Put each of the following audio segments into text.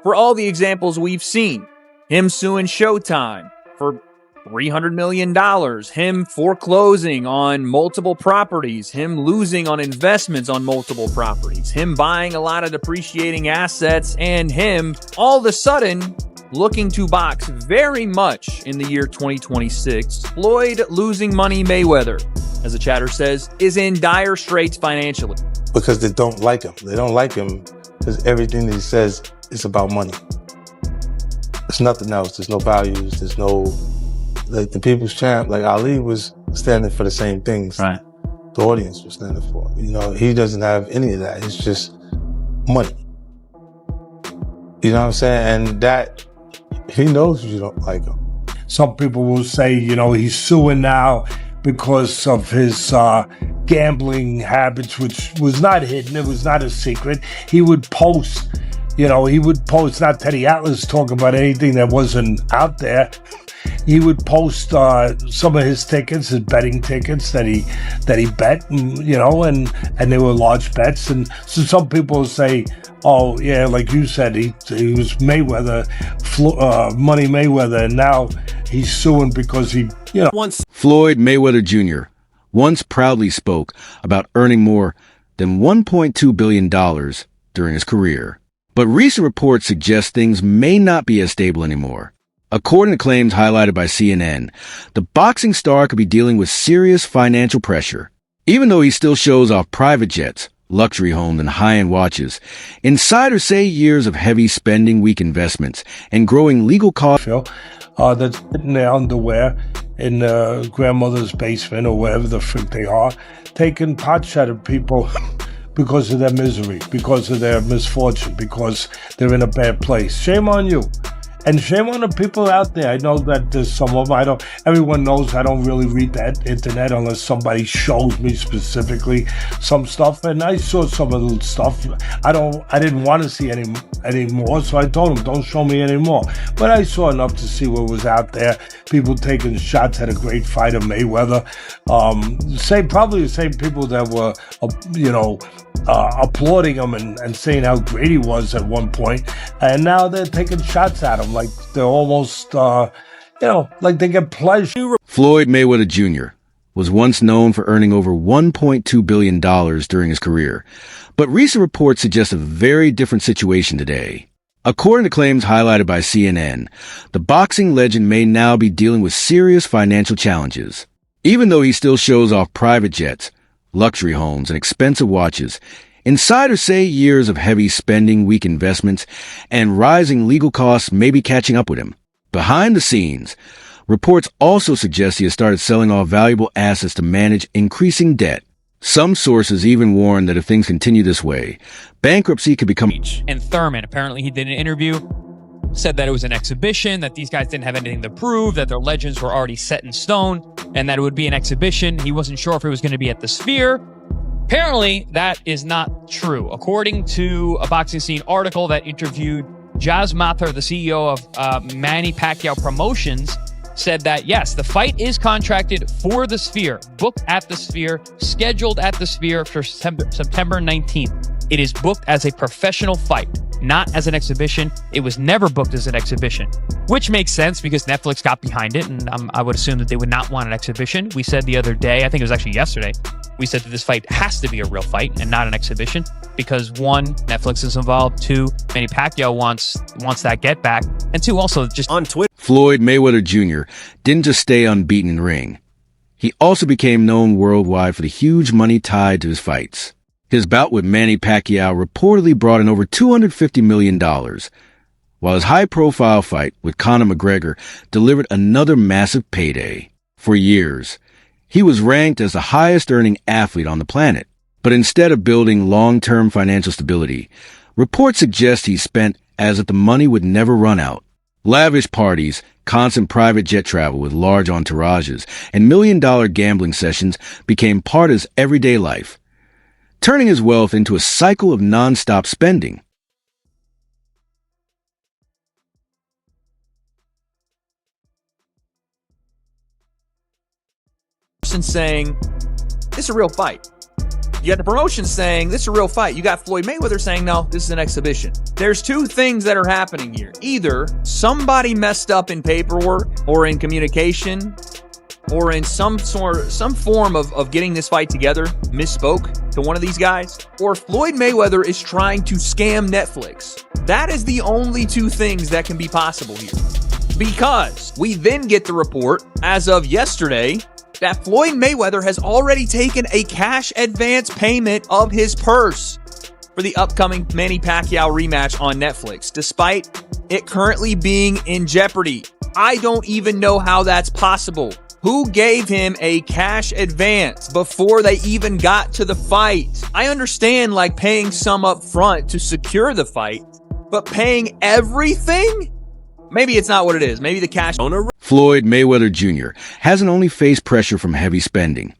for all the examples we've seen. Him suing Showtime for $300 million, him foreclosing on multiple properties, him losing on investments on multiple properties, him buying a lot of depreciating assets, and him all of a sudden looking to box very much in the year 2026. Floyd losing money Mayweather, as the chatter says, is in dire straits financially. Because they don't like him. They don't like him because everything that he says is about money. There's nothing else. There's no values. There's no... Like the people's champ, like Ali was standing for the same things. Right. The audience was standing for. You know, he doesn't have any of that. It's just money. You know what I'm saying? And that, he knows you don't like him. Some people will say, you know, he's suing now because of his gambling habits, which was not hidden. It was not a secret. He would post, not Teddy Atlas talking about anything that wasn't out there. He would post some of his tickets, his betting tickets that he bet, and they were large bets. And so some people say, oh yeah, like you said, he was Mayweather, Money Mayweather, and now he's suing because Floyd Mayweather Jr. once proudly spoke about earning more than $1.2 billion during his career. But recent reports suggest things may not be as stable anymore. According to claims highlighted by CNN, the boxing star could be dealing with serious financial pressure. Even though he still shows off private jets, luxury homes, and high-end watches, insiders say years of heavy spending, weak investments, and growing legal costs that's in their underwear in grandmother's basement or wherever the frick they are, taking pot shot at people because of their misery, because of their misfortune, because they're in a bad place. Shame on you. And shame on the people out there. I know that there's some of them. Everyone knows I don't really read that internet unless somebody shows me specifically some stuff. And I saw some of the stuff. I didn't want to see any more, so I told them, don't show me anymore. But I saw enough to see what was out there. People taking shots at a great fighter, Mayweather. Probably the same people that were, applauding him and saying how great he was at one point. And now they're taking shots at him like they're almost, like they get pleasure. Floyd Mayweather Jr. was once known for earning over $1.2 billion during his career, but recent reports suggest a very different situation today. According to claims highlighted by CNN, the boxing legend may now be dealing with serious financial challenges. Even though he still shows off private jets, luxury homes, and expensive watches, insiders say years of heavy spending, weak investments, and rising legal costs may be catching up with him. Behind the scenes, reports also suggest he has started selling off valuable assets to manage increasing debt. Some sources even warn that if things continue this way, bankruptcy could become... And Thurman, apparently he did an interview, said that it was an exhibition, that these guys didn't have anything to prove, that their legends were already set in stone, and that it would be an exhibition. He wasn't sure if it was going to be at the Sphere. Apparently, that is not true. According to a Boxing Scene article that interviewed Jazz Mathur, the CEO of Manny Pacquiao Promotions, said that, yes, the fight is contracted for the Sphere, booked at the Sphere, scheduled at the Sphere for September 19th. It is booked as a professional fight, not as an exhibition. It was never booked as an exhibition, which makes sense because Netflix got behind it, and I would assume that they would not want an exhibition. We said the other day, I think it was actually yesterday, we said that this fight has to be a real fight and not an exhibition because one, Netflix is involved, two, Manny Pacquiao wants that get back, and two, also just on Twitter. Floyd Mayweather Jr. didn't just stay unbeaten in the ring. He also became known worldwide for the huge money tied to his fights. His bout with Manny Pacquiao reportedly brought in over $250 million, while his high-profile fight with Conor McGregor delivered another massive payday. For years, he was ranked as the highest-earning athlete on the planet. But instead of building long-term financial stability, reports suggest he spent as if the money would never run out. Lavish parties, constant private jet travel with large entourages, and million-dollar gambling sessions became part of his everyday life, turning his wealth into a cycle of non-stop spending. Saying, this is a real fight. You got the promotion saying this is a real fight. You got Floyd Mayweather saying no, this is an exhibition. There's two things that are happening here. Either somebody messed up in paperwork or in communication or in some form of getting this fight together, misspoke to one of these guys, or Floyd Mayweather is trying to scam Netflix. That is the only two things that can be possible here. Because we then get the report, as of yesterday, that Floyd Mayweather has already taken a cash advance payment of his purse for the upcoming Manny Pacquiao rematch on Netflix, despite it currently being in jeopardy. I don't even know how that's possible. Who gave him a cash advance before they even got to the fight? I understand like paying some up front to secure the fight, but paying everything? Maybe it's not what it is. Maybe the cash owner. Floyd Mayweather Jr. hasn't only faced pressure from heavy spending.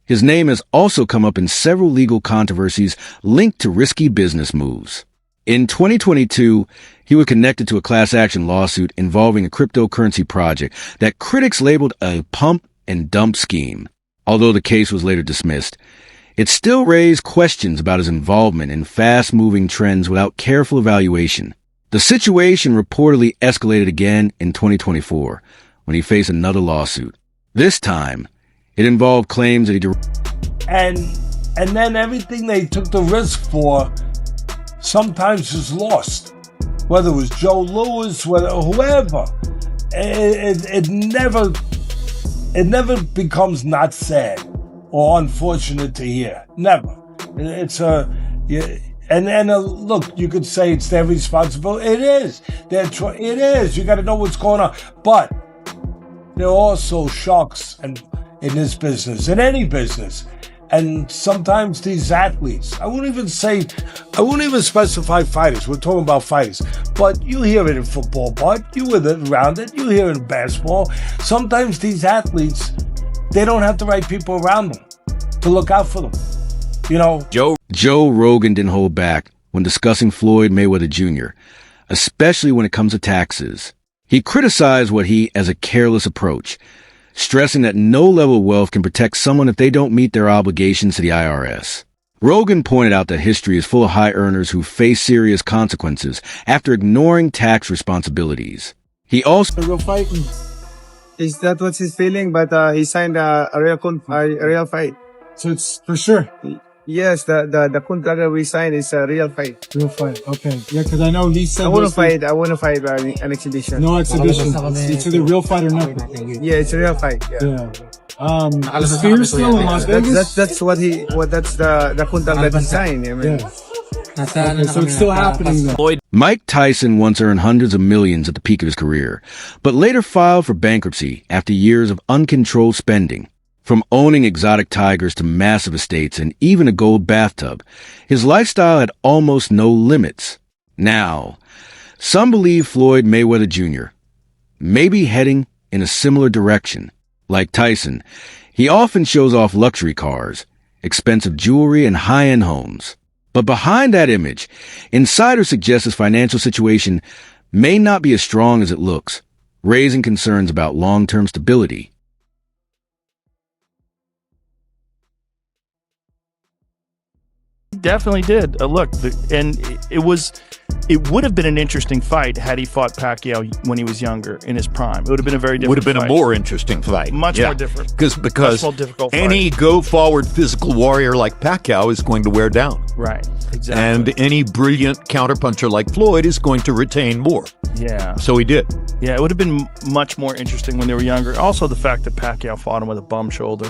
His name has also come up in several legal controversies linked to risky business moves. In 2022, he was connected to a class action lawsuit involving a cryptocurrency project that critics labeled a pump and dump scheme. Although the case was later dismissed, it still raised questions about his involvement in fast-moving trends without careful evaluation. The situation reportedly escalated again in 2024 when he faced another lawsuit. This time, it involved claims that he... And then everything they took the risk for sometimes is lost. Whether it was Joe Louis, whoever. It never becomes not sad or unfortunate to hear. Never. It's look, you could say it's their responsibility. It is. It is. You got to know what's going on. But there are also sharks in this business, in any business. And sometimes these athletes, I wouldn't even specify fighters. We're talking about fighters. But you hear it in football, but you were around it. You hear it in basketball. Sometimes these athletes, they don't have the right people around them to look out for them. You know, Joe Rogan didn't hold back when discussing Floyd Mayweather Jr., especially when it comes to taxes. He criticized what he as a careless approach, stressing that no level of wealth can protect someone if they don't meet their obligations to the IRS. Rogan pointed out that history is full of high earners who face serious consequences after ignoring tax responsibilities. He also... A real fight? Is that what he's feeling? But he signed a real fight. So it's for sure? Yes, the contract that we signed is a real fight. Real fight, okay. Yeah, because I know he said... I want to fight an exhibition. No exhibition. It's either real fight or nothing. Yeah, it's a real fight. Yeah. Sphere still in Las Vegas? That's the contract that he signed. I mean. Yeah. Okay, so it's still happening then. Mike Tyson once earned hundreds of millions at the peak of his career, but later filed for bankruptcy after years of uncontrolled spending. From owning exotic tigers to massive estates and even a gold bathtub, his lifestyle had almost no limits. Now, some believe Floyd Mayweather Jr. may be heading in a similar direction. Like Tyson, he often shows off luxury cars, expensive jewelry, and high-end homes. But behind that image, insiders suggest his financial situation may not be as strong as it looks, raising concerns about long-term stability. Definitely did. It would have been an interesting fight had he fought Pacquiao when he was younger in his prime. It would have been a very different. Would have been fight. A more interesting fight. Much more different. Because much more difficult any go-forward physical warrior like Pacquiao is going to wear down. Right. Exactly. And any brilliant counterpuncher like Floyd is going to retain more. Yeah. So he did. Yeah, it would have been much more interesting when they were younger. Also, the fact that Pacquiao fought him with a bum shoulder.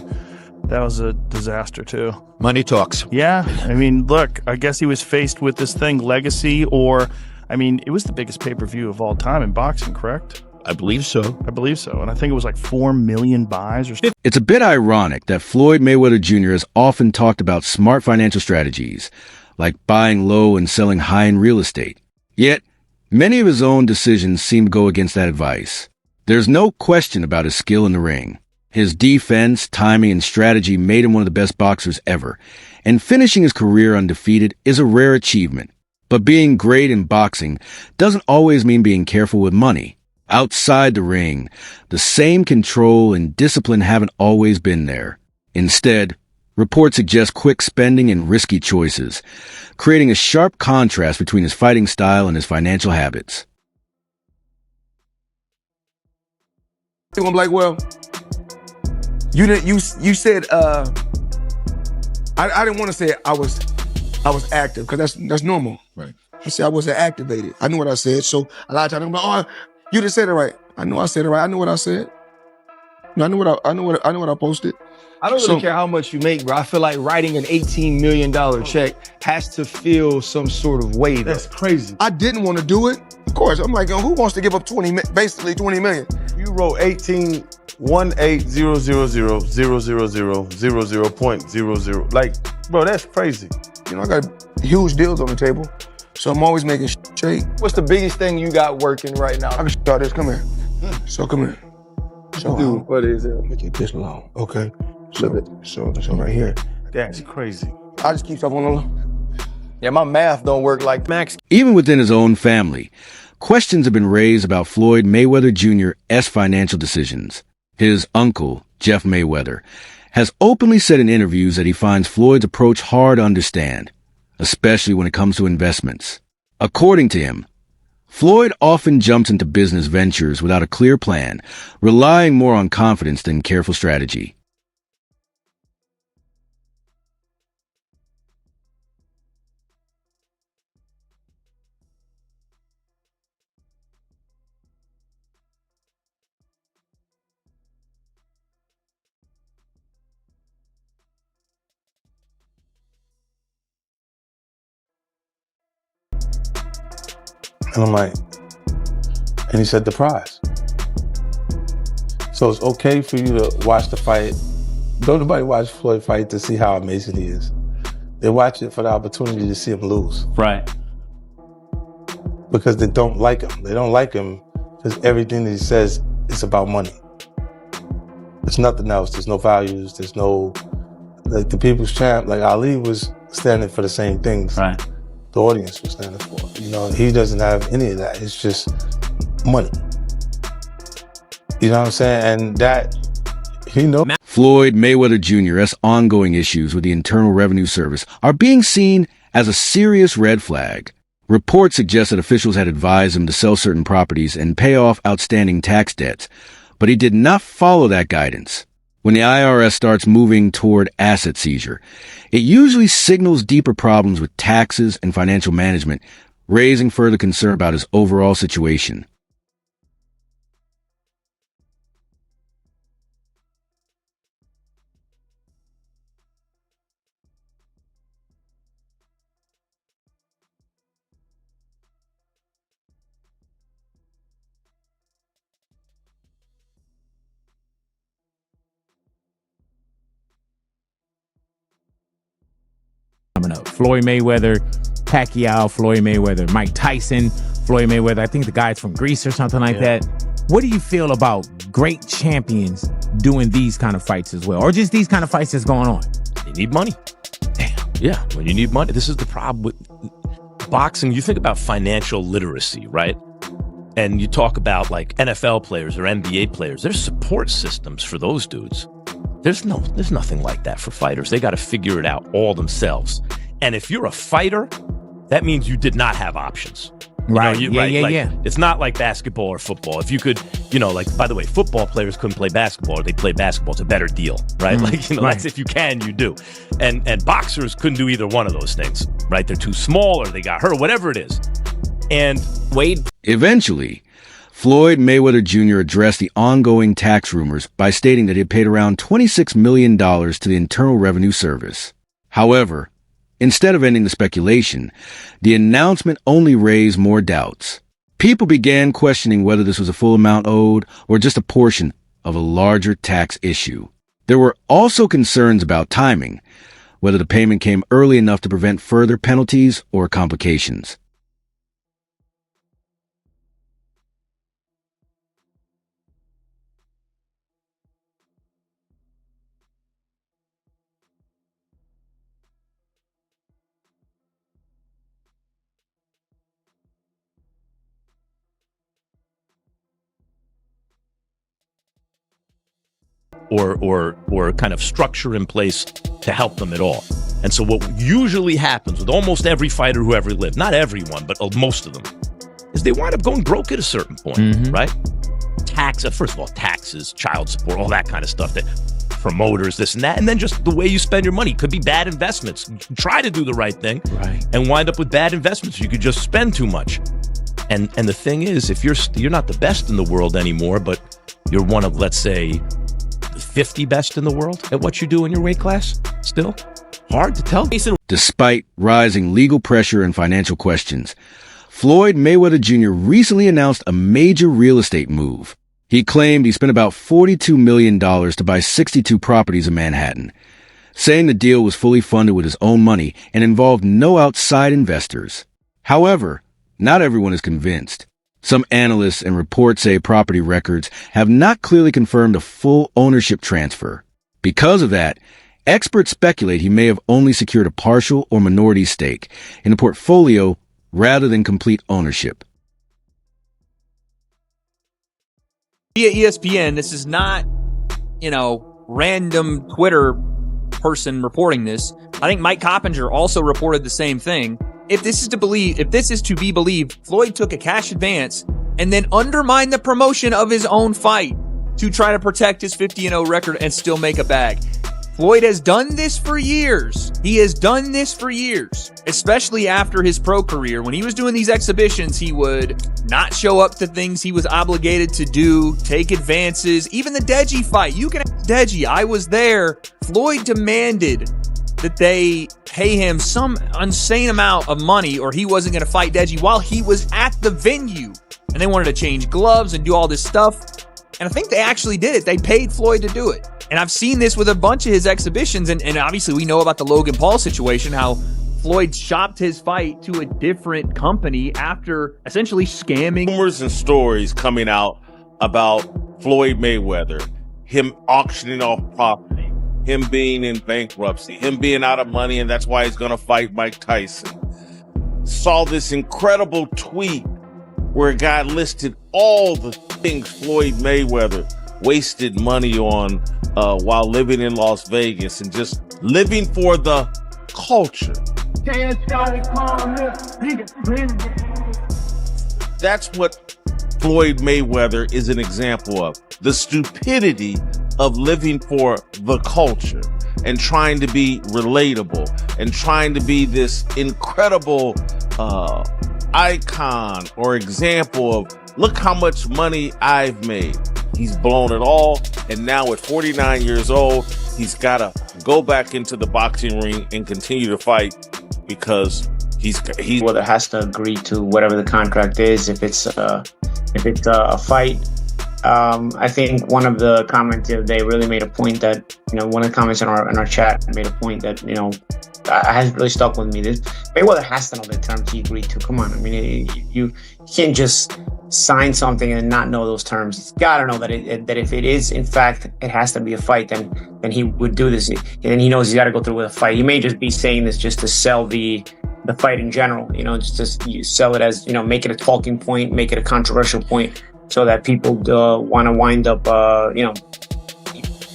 That was a disaster, too. Money talks. Yeah. I mean, look, I guess he was faced with this thing, legacy, it was the biggest pay-per-view of all time in boxing, correct? I believe so. And I think it was like 4 million buys or something. It's a bit ironic that Floyd Mayweather Jr. has often talked about smart financial strategies, like buying low and selling high in real estate. Yet, many of his own decisions seem to go against that advice. There's no question about his skill in the ring. His defense, timing, and strategy made him one of the best boxers ever, and finishing his career undefeated is a rare achievement. But being great in boxing doesn't always mean being careful with money. Outside the ring, the same control and discipline haven't always been there. Instead, Reports suggest quick spending and risky choices, creating a sharp contrast between his fighting style and his financial habits. I'm like, well, you said I didn't want to say I was active because that's normal. Right. I said I wasn't activated. I knew what I said. So a lot of times I'm like, oh, you didn't say it right. I know I said it right. I knew what I said. I knew what I posted. I don't really care how much you make, bro. I feel like writing an $18 million check has to feel some sort of weight. That's crazy. I didn't want to do it. Of course, I'm like, who wants to give up basically 20 million? You wrote 18,180,000,000.00. Like, bro, that's crazy. You know, I got huge deals on the table, so I'm always making shake. What's the biggest thing you got working right now? I can start this. Come here. So come here. So Dude, what is it? Make it this long, okay? So right here. That's crazy. I just keep stuff on the low. Yeah, my math don't work like Max. Even within his own family, questions have been raised about Floyd Mayweather Jr.'s financial decisions. His uncle, Jeff Mayweather, has openly said in interviews that he finds Floyd's approach hard to understand, especially when it comes to investments. According to him, Floyd often jumps into business ventures without a clear plan, relying more on confidence than careful strategy. And I'm like, and he said the prize. So it's okay for you to watch the fight. Don't nobody watch Floyd fight to see how amazing he is. They watch it for the opportunity to see him lose. Right. Because they don't like him. They don't like him because everything that he says is about money. There's nothing else. There's no values. There's no, like the people's champ, like Ali was standing for the same things. Right. The audience was standing for. You know, he doesn't have any of that. It's just money. You know what I'm saying? And that, he knows. Floyd Mayweather Jr.'s ongoing issues with the Internal Revenue Service are being seen as a serious red flag. Reports suggest that officials had advised him to sell certain properties and pay off outstanding tax debts, but he did not follow that guidance. When the IRS starts moving toward asset seizure, it usually signals deeper problems with taxes and financial management, raising further concern about his overall situation. Coming up, Floyd Mayweather, Pacquiao, Floyd Mayweather, Mike Tyson, Floyd Mayweather. I think the guy's from Greece or something like that. What do you feel about great champions doing these kind of fights as well, or just these kind of fights that's going on? You need money. Damn. Yeah, when you need money, this is the problem with boxing. You think about financial literacy, right? And you talk about like NFL players or NBA players. There's support systems for those dudes. There's nothing like that for fighters. They got to figure it out all themselves. And if you're a fighter, that means you did not have options. Right. Yeah. It's not like basketball or football. If you could, like, by the way, football players couldn't play basketball or they play basketball. It's a better deal, right? That's if you can, you do. And boxers couldn't do either one of those things, right? They're too small or they got hurt, whatever it is. And Wade. Eventually, Floyd Mayweather Jr. addressed the ongoing tax rumors by stating that he had paid around $26 million to the Internal Revenue Service. However, instead of ending the speculation, the announcement only raised more doubts. People began questioning whether this was a full amount owed or just a portion of a larger tax issue. There were also concerns about timing, whether the payment came early enough to prevent further penalties or complications. or kind of structure in place to help them at all. And so what usually happens with almost every fighter who ever lived, not everyone, but most of them, is they wind up going broke at a certain point, right? First of all, taxes, child support, all that kind of stuff, that promoters, this and that, and then just the way you spend your money. Could be bad investments. You can try to do the right thing and wind up with bad investments. You could just spend too much. And the thing is, if you're not the best in the world anymore, but you're one of, let's say, the 50 best in the world at what you do in your weight class, still hard to tell. Despite rising legal pressure and financial questions, Floyd Mayweather Jr. recently announced a major real estate move. He claimed he spent about $42 million to buy 62 properties in Manhattan, saying the deal was fully funded with his own money and involved no outside investors. However, not everyone is convinced. Some analysts and reports say property records have not clearly confirmed a full ownership transfer. Because of that, experts speculate he may have only secured a partial or minority stake in the portfolio rather than complete ownership. Via ESPN, this is not, random Twitter person reporting this. I think Mike Coppinger also reported the same thing. If this is to be believed, Floyd took a cash advance and then undermined the promotion of his own fight to try to protect his 50-0 record and still make a bag. Floyd has done this for years. He has done this for years, especially after his pro career. When he was doing these exhibitions, he would not show up to things he was obligated to do, take advances. Even the Deji fight, you can ask Deji, I was there. Floyd demanded that they pay him some insane amount of money or he wasn't going to fight Deji while he was at the venue. And they wanted to change gloves and do all this stuff. And I think they actually did it. They paid Floyd to do it. And I've seen this with a bunch of his exhibitions. And obviously we know about the Logan Paul situation, how Floyd shopped his fight to a different company after essentially scamming. Rumors and stories coming out about Floyd Mayweather, him auctioning off property, him being in bankruptcy, him being out of money, and that's why he's going to fight Mike Tyson. Saw this incredible tweet where a guy listed all the things Floyd Mayweather wasted money on while living in Las Vegas and just living for the culture. That's what Floyd Mayweather is an example of. The stupidity of living for the culture and trying to be relatable and trying to be this incredible icon or example of, look how much money I've made. He's blown it all, and now at 49 years old, he's got to go back into the boxing ring and continue to fight because he's Mayweather has to agree to whatever the contract is. If it's a fight, I think one of the comments the other day really made a point that, one of the comments in our chat made a point that, has really stuck with me. Mayweather has to know the terms he agreed to. Come on, I mean, you can't just sign something and not know those terms. He's got to know that if it is, in fact, it has to be a fight, then he would do this. And he knows he's got to go through with a fight. He may just be saying this just to sell the fight in general, just to sell it as, make it a talking point, make it a controversial point so that people want to wind up,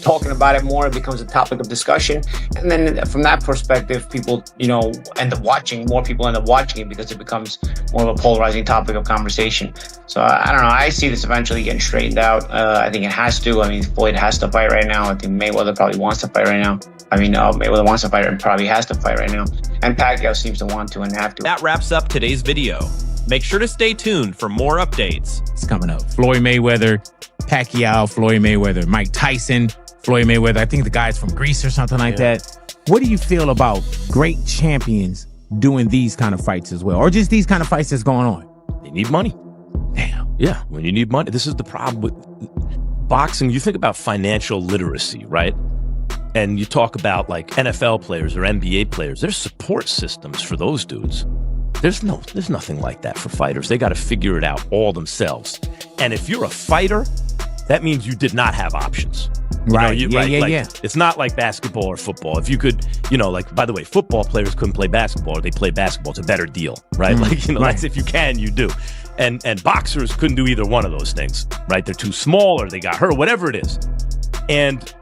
talking about it more. It becomes a topic of discussion. And then from that perspective, people, end up watching, more people end up watching it because it becomes more of a polarizing topic of conversation. So I don't know. I see this eventually getting straightened out. I think it has to. I mean, Floyd has to fight right now. I think Mayweather probably wants to fight right now. Mayweather wants to fight and probably has to fight right now. And Pacquiao seems to want to and have to. That wraps up today's video. Make sure to stay tuned for more updates. It's coming up. Floyd Mayweather, Pacquiao, Floyd Mayweather, Mike Tyson, Floyd Mayweather. I think the guy's from Greece or something like that. What do you feel about great champions doing these kind of fights as well? Or just these kind of fights that's going on? They need money. Damn. Yeah, when you need money. This is the problem with boxing. You think about financial literacy, right? And you talk about like NFL players or NBA players. There's support systems for those dudes. There's nothing like that for fighters. They got to figure it out all themselves. And if you're a fighter, that means you did not have options. Right. Yeah. It's not like basketball or football. If you could, by the way, football players couldn't play basketball or they play basketball. It's a better deal, right? That's if you can, you do. And boxers couldn't do either one of those things, right? They're too small or they got hurt, whatever it is. And